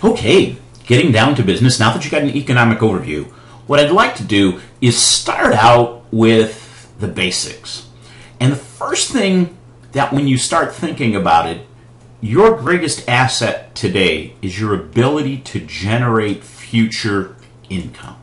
Okay, getting down to business. Now that you got an economic overview, what I'd like to do is start out with the basics. And the first thing that when you start thinking about it, your greatest asset today is your ability to generate future income,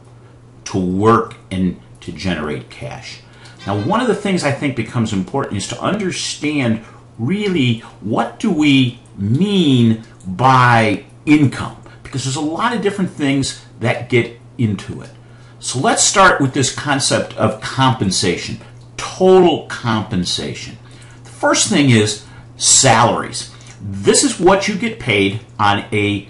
to work and to generate cash. Now, one of the things I think becomes important is to understand really what do we mean by income, because there's a lot of different things that get into it. So let's start with this concept of compensation, total compensation. The first thing is salaries. This is what you get paid on a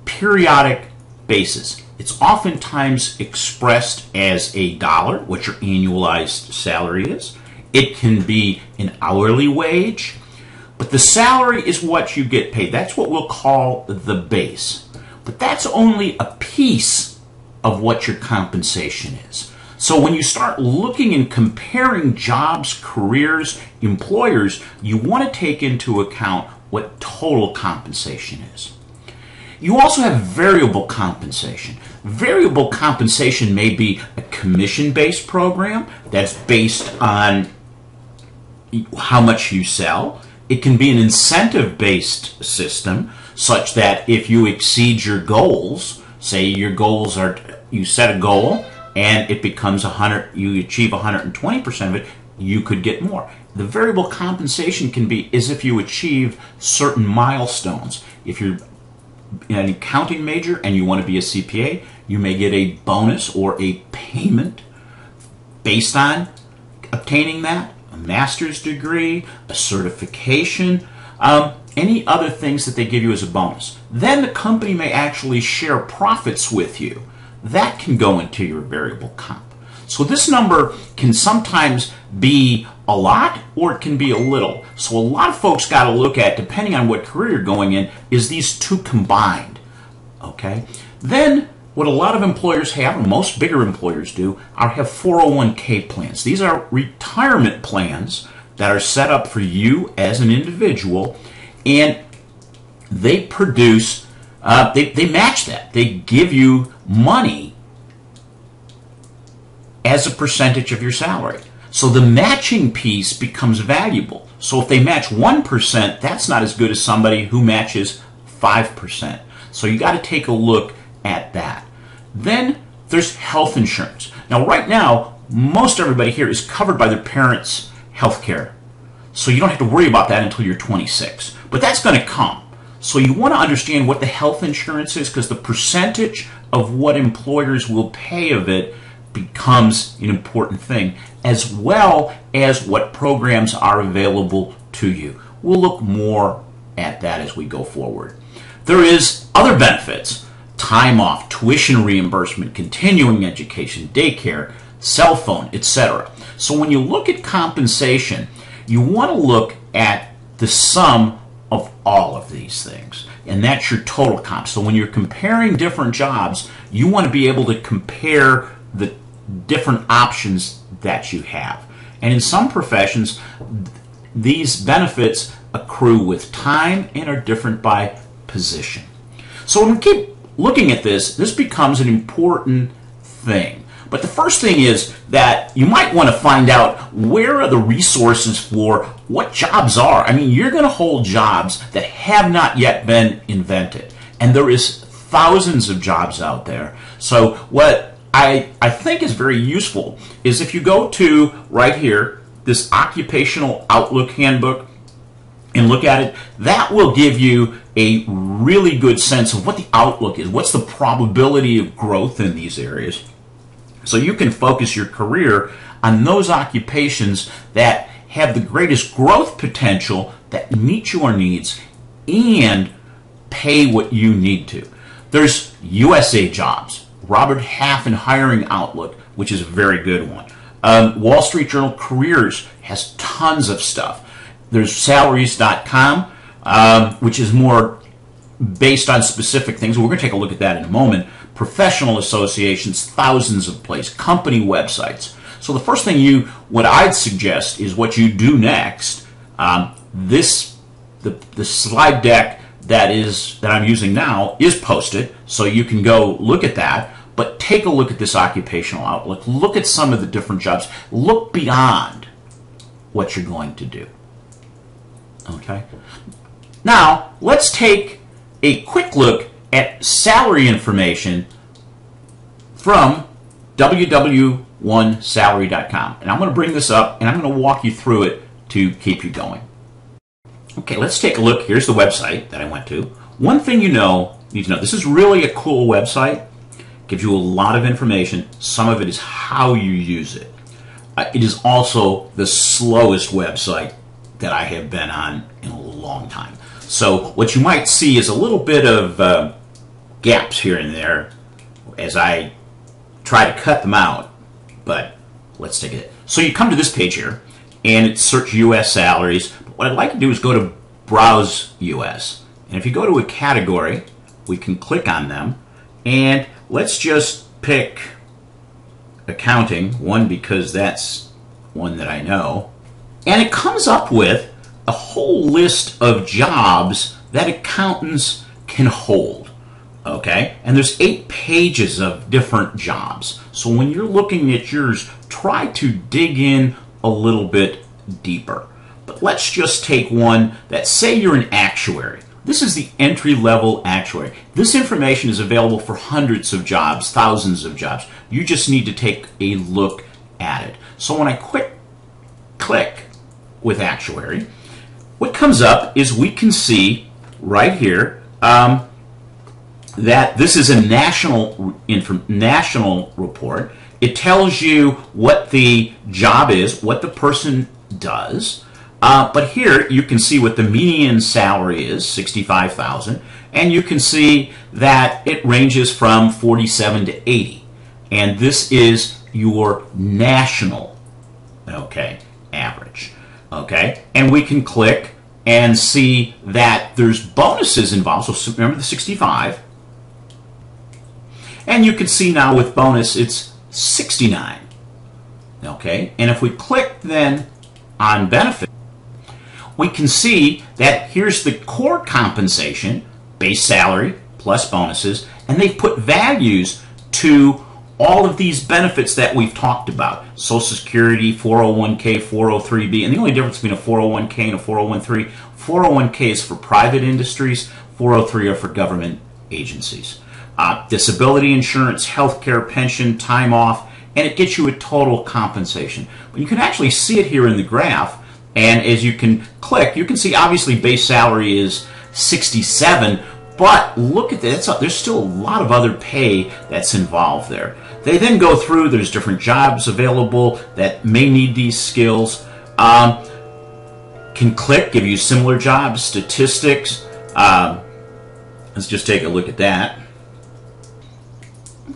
periodic basis. It's oftentimes expressed as a dollar, what your annualized salary is. It can be an hourly wage, but the salary is what you get paid. That's what we'll call the base. But that's only a piece of what your compensation is. So when you start looking and comparing jobs, careers, employers, you want to take into account what total compensation is. You also have variable compensation. Variable compensation may be a commission-based program that's based on how much you sell. It can be an incentive-based system such that if you exceed your goals, say your goals are, you set a goal and it becomes 100, you achieve 120% of it, you could get more. The variable compensation can be as if you achieve certain milestones. If you're an accounting major and you want to be a CPA, you may get a bonus or a payment based on obtaining that, a master's degree, a certification, any other things that they give you as a bonus. Then the company may actually share profits with you. That can go into your variable comp. So this number can sometimes be a lot or it can be a little. So a lot of folks got to look at, depending on what career you're going in, is these two combined. Okay? Then what a lot of employers have, or most bigger employers do, are have 401k plans. These are retirement plans that are set up for you as an individual, and they produce, they match that. They give you money as a percentage of your salary. So the matching piece becomes valuable. So if they match 1%, that's not as good as somebody who matches 5%. So you got to take a look at that. Then there's health insurance. Now right now, most everybody here is covered by their parents' health care. So you don't have to worry about that until you're 26. But that's going to come. So you want to understand what the health insurance is, because the percentage of what employers will pay of it becomes an important thing, as well as what programs are available to you. We'll look more at that as we go forward. There is other benefits: time off, tuition reimbursement, continuing education, daycare, cell phone, etc. So when you look at compensation, you want to look at the sum of all of these things, and that's your total comp. So when you're comparing different jobs, you want to be able to compare the different options that you have. And in some professions, these benefits accrue with time and are different by position. So when we keep looking at this, this becomes an important thing. But the first thing is that you might want to find out where are the resources for what jobs are. I mean, you're going to hold jobs that have not yet been invented. And there is thousands of jobs out there. So what I think is very useful is if you go to right here, this Occupational Outlook Handbook, and look at it, that will give you a really good sense of what the outlook is. What's the probability of growth in these areas? So you can focus your career on those occupations that have the greatest growth potential, that meet your needs, and pay what you need to. There's USA Jobs, Robert Half and Hiring Outlook, which is a very good one. Wall Street Journal Careers has tons of stuff. There's salaries.com, which is more based on specific things. We're going to take a look at that in a moment. Professional associations, thousands of places, company websites. So the first thing what I'd suggest is what you do next. The slide deck that I'm using now is posted, so you can go look at that. But take a look at this occupational outlook. Look at some of the different jobs. Look beyond what you're going to do. Okay? Now, let's take a quick look at salary information from www.salary.com. And I'm going to bring this up, and I'm going to walk you through it to keep you going. Okay, let's take a look. Here's the website that I went to. One thing you need to know, this is really a cool website. Gives you a lot of information. Some of it is how you use it. It is also the slowest website that I have been on in a long time. So what you might see is a little bit of gaps here and there as I try to cut them out. But let's take it. So you come to this page here, and it's search U.S. salaries. But what I'd like to do is go to Browse U.S. And if you go to a category, we can click on them. And let's just pick accounting, one because that's one that I know. And it comes up with a whole list of jobs that accountants can hold. Okay? And there's 8 pages of different jobs. So when you're looking at yours, try to dig in a little bit deeper. But let's just take one that, say you're an actuary. This is the entry-level actuary. This information is available for hundreds of jobs, thousands of jobs. You just need to take a look at it. So when I click with actuary, what comes up is we can see right here that this is a national report. It tells you what the job is, what the person does. But here you can see what the median salary is, $65,000, and you can see that it ranges from 47 to 80. And this is your national, average. Okay, and we can click and see that there's bonuses involved. So remember the 65, and you can see now with bonus it's 69. Okay, and if we click then on benefit, we can see that here's the core compensation, base salary plus bonuses, and they've put values to all of these benefits that we've talked about. Social Security, 401k, 403b, and the only difference between a 401k and a 401k, 401k is for private industries, 403 are for government agencies. Disability insurance, health care, pension, time off, and it gets you a total compensation. But you can actually see it here in the graph. And as you can click, you can see obviously base salary is 67, but look at that, there's still a lot of other pay that's involved there. They then go through, there's different jobs available that may need these skills. Can click, give you similar jobs, statistics. Let's just take a look at that.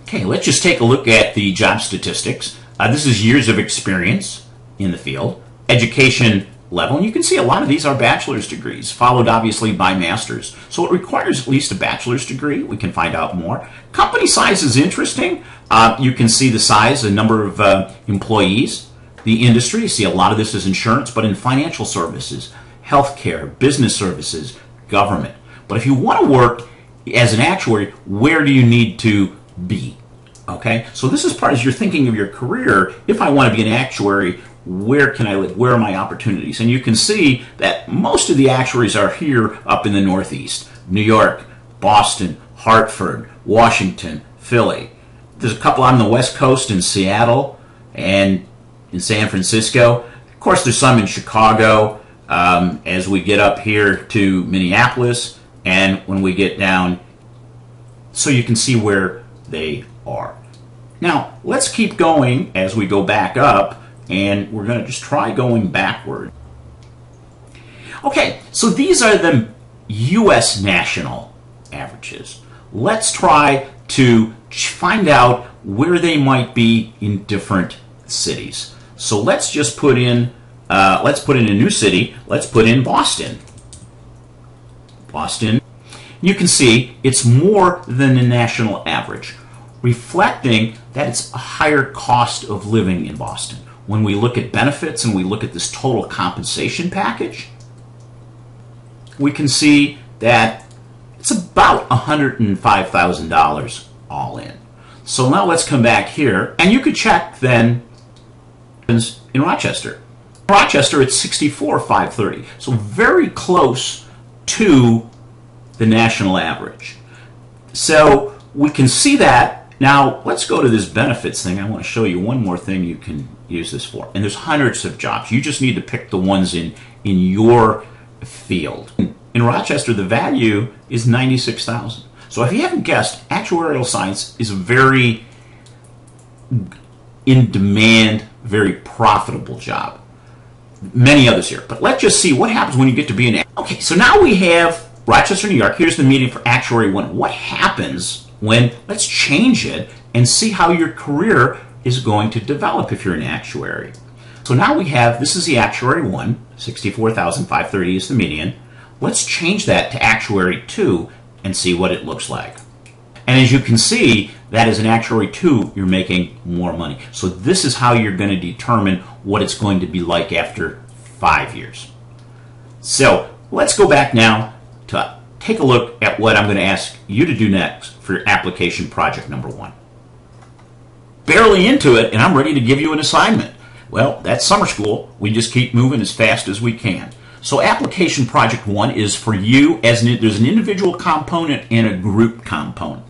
Okay, let's just take a look at the job statistics. This is years of experience in the field. Education level, and you can see a lot of these are bachelor's degrees, followed obviously by master's. So it requires at least a bachelor's degree. We can find out more. Company size is interesting. You can see the size, the number of employees, the industry. You see a lot of this is insurance, but in financial services, healthcare, business services, government. But if you want to work as an actuary, where do you need to be? Okay, so this is part as you're thinking of your career. If I want to be an actuary, where can I live? Where are my opportunities? And you can see that most of the actuaries are here up in the Northeast. New York, Boston, Hartford, Washington, Philly. There's a couple on the West Coast in Seattle and in San Francisco. Of course, there's some in Chicago as we get up here to Minneapolis and when we get down, so you can see where they are. Now, let's keep going as we go back up. And we're going to just try going backward. Okay, so these are the U.S. national averages. Let's try to find out where they might be in different cities. So let's just put in, a new city. Let's put in Boston. Boston. You can see it's more than the national average, reflecting that it's a higher cost of living in Boston. When we look at benefits and we look at this total compensation package, we can see that It's about $105,000 all in. So now let's come back here, and you could check then in Rochester. In Rochester, it's $64,530, so very close to the national average. So we can see that. Now let's go to this benefits thing. I want to show you one more thing you can use this for. And there's hundreds of jobs. You just need to pick the ones in your field. In Rochester, the value is $96,000. So if you haven't guessed, actuarial science is a very in demand, very profitable job. Many others here. But let's just see what happens when you get to be an... Okay, so now we have Rochester, New York. Here's the meeting for Actuary 1. What happens when... Let's change it and see how your career is going to develop if you're an actuary. So now we have... This is the Actuary 1. $64,530 is the median. Let's change that to Actuary 2 and see what it looks like. And as you can see, that is an Actuary 2, you're making more money. So this is how you're going to determine what it's going to be like after 5 years. So let's go back now to take a look at what I'm going to ask you to do next for your application project number 1. Barely into it, and I'm ready to give you an assignment. Well, that's summer school. We just keep moving as fast as we can. So application project 1 is for you. There's an individual component and a group component.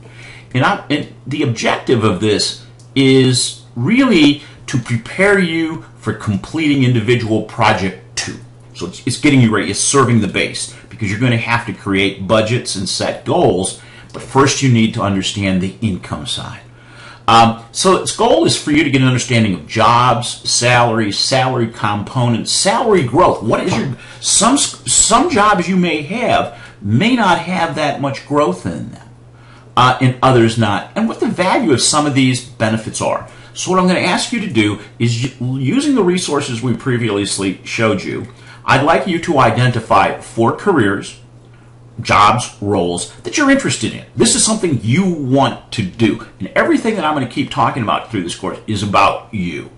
And the objective of this is really to prepare you for completing individual project 2. So it's getting you ready. It's serving the base because you're going to have to create budgets and set goals. But first you need to understand the income side. So its goal is for you to get an understanding of jobs, salaries, salary components, salary growth. What is your some jobs you may not have that much growth in them, and others not, and what the value of some of these benefits are. So what I'm going to ask you to do is, using the resources we previously showed you, I'd like you to identify 4 careers, jobs, roles that you're interested in. This is something you want to do. And everything that I'm going to keep talking about through this course is about you.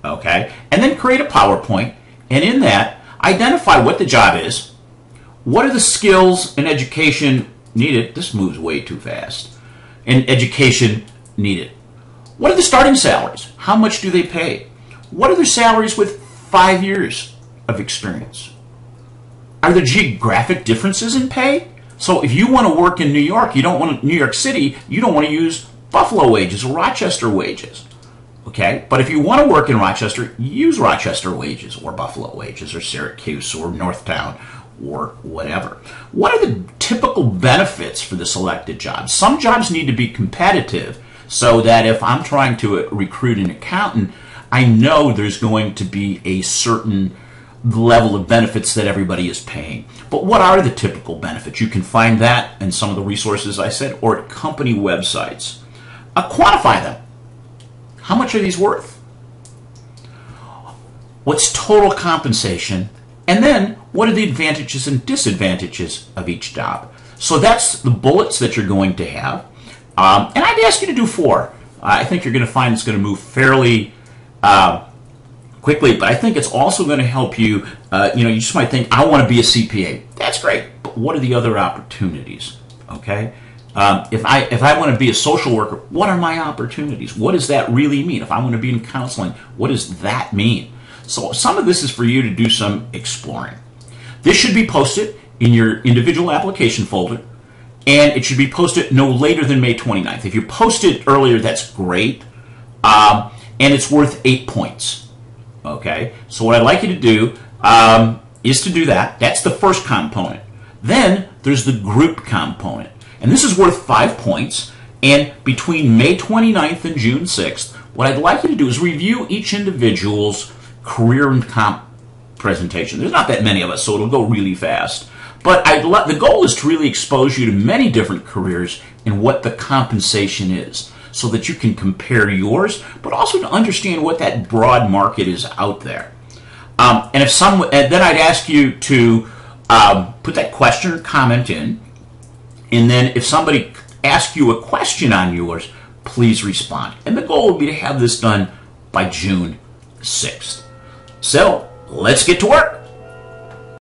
Okay? And then create a PowerPoint. And in that, identify what the job is. What are the skills and education needed? This moves way too fast. And education needed. What are the starting salaries? How much do they pay? What are their salaries with 5 years of experience? Are there geographic differences in pay? So if you want to work in New York, you don't want New York City, you don't want to use Buffalo wages or Rochester wages. Okay? But if you want to work in Rochester, use Rochester wages or Buffalo wages or Syracuse or Northtown or whatever. What are the typical benefits for the selected jobs? Some jobs need to be competitive so that if I'm trying to recruit an accountant, I know there's going to be a certain level of benefits that everybody is paying. But what are the typical benefits? You can find that in some of the resources I said or at company websites. Quantify them. How much are these worth? What's total compensation? And then what are the advantages and disadvantages of each job? So that's the bullets that you're going to have. And I'd ask you to do 4. I think you're going to find it's going to move fairly quickly, but I think it's also going to help you. You just might think, I want to be a CPA. That's great, but what are the other opportunities? Okay, if I want to be a social worker, what are my opportunities? What does that really mean? If I want to be in counseling, what does that mean? So some of this is for you to do some exploring. This should be posted in your individual application folder, and it should be posted no later than May 29th. If you post it earlier, that's great, and it's worth 8 points. Okay, so what I'd like you to do is to do that. That's the first component. Then there's the group component. And this is worth 5 points. And between May 29th and June 6th, what I'd like you to do is review each individual's career and comp presentation. There's not that many of us, so it'll go really fast. But the goal is to really expose you to many different careers and what the compensation is, so that you can compare yours, but also to understand what that broad market is out there. And then I'd ask you to put that question or comment in, and then if somebody asks you a question on yours, please respond. And the goal would be to have this done by June 6th. So let's get to work.